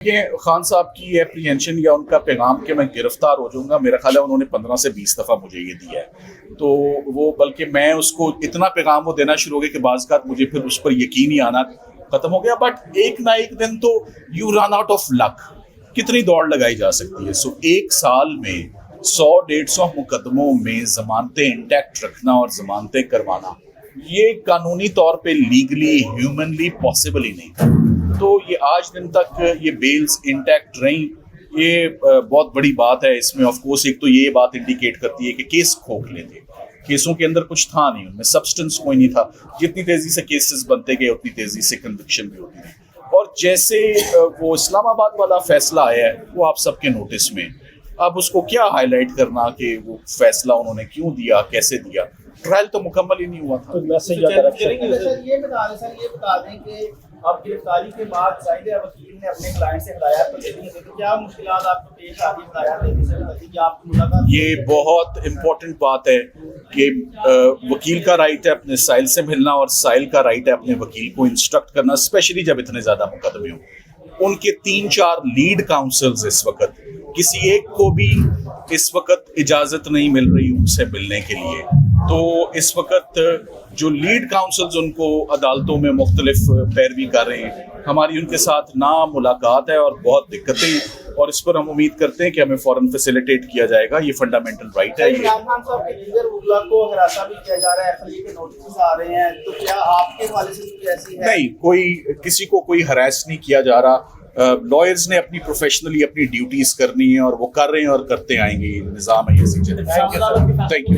کہ خان صاحب کی اپریہنشن یا ان کا پیغام کہ میں گرفتار ہو جاؤں گا، میرا خیال ہے انہوں نے 15 سے 20 دفعہ مجھے یہ دیا ہے، تو وہ بلکہ میں اس کو اتنا پیغام وہ دینا شروع ہو گیا کہ بعض اوقات مجھے پھر اس پر یقین ہی آنا ختم ہو گیا. بٹ ایک نہ ایک دن تو یو رن آؤٹ آف لک. کتنی دوڑ لگائی جا سکتی ہے؟ سو ایک سال میں 100-150 مقدموں میں ضمانتیں انٹیکٹ رکھنا اور ضمانتیں کروانا، یہ قانونی طور پہ لیگلی ہیومنلی پاسبل ہی نہیں. تو یہ آج دن تک یہ بیلز انٹیکٹ رہیں، یہ بہت بڑی بات ہے. اس میں آف کورس ایک تو یہ بات انڈیکیٹ کرتی ہے کہ کیس کھوکھلے تھے، کیسوں کے اندر کچھ تھا نہیں، ان میں سبسٹنس کوئی نہیں تھا. جتنی تیزی سے کیسز بنتے گئے اتنی تیزی سے کنوکشن بھی ہوتی رہی. اور جیسے وہ اسلام آباد والا فیصلہ آیا ہے وہ آپ سب کے نوٹس میں، اب اس کو کیا ہائی لائٹ کرنا کہ وہ فیصلہ انہوں نے کیوں دیا، کیسے دیا؟ ٹرائل تو مکمل ہی نہیں ہوا تھا. یہ بتا دیں کہ اب گرفتاری کے بعد ظاہر ہے وکیل نے اپنے کلائنٹ سے ہدایات پر دینی ہے، تو کیا مشکلات آپ کو پیش آتی ہیں ہدایات دینے سے؟ کہ آپ کی ملاقات، یہ بہت امپورٹنٹ بات ہے کہ وکیل کا رائٹ ہے اپنے سائل سے ملنا، اور سائل کا رائٹ ہے اپنے وکیل کو انسٹرکٹ کرنا، اسپیشلی جب اتنے زیادہ مقدمے ہوں. ان کے 3-4 لیڈ کاؤنسلز اس وقت، کسی ایک کو بھی اس وقت اجازت نہیں مل رہی ان سے ملنے کے لیے. تو اس وقت جو لیڈ کاؤنسلز ان کو عدالتوں میں مختلف پیروی کر رہے ہیں، ہماری ان کے ساتھ نہ ملاقات ہے اور بہت دقتیں، اور اس پر ہم امید کرتے ہیں کہ ہمیں فوراً فیسیلیٹیٹ کیا جائے گا. یہ فنڈامنٹل رائٹ ہے. عمران خان صاحب کے دیگر وکلاء کو ہراساں بھی کیا جا رہا ہے، FIA کے نوٹس آ رہے ہیں، تو کیا آپ کے حوالے سے کوئی ایسی ہے؟ نہیں، کوئی کسی کو کوئی ہراس نہیں کیا جا رہا. لائرز نے اپنی پروفیشنلی اپنی ڈیوٹیز کرنی ہے اور وہ کر رہے ہیں اور کرتے آئیں گے. یہ نظام ہے یہ. Thank you.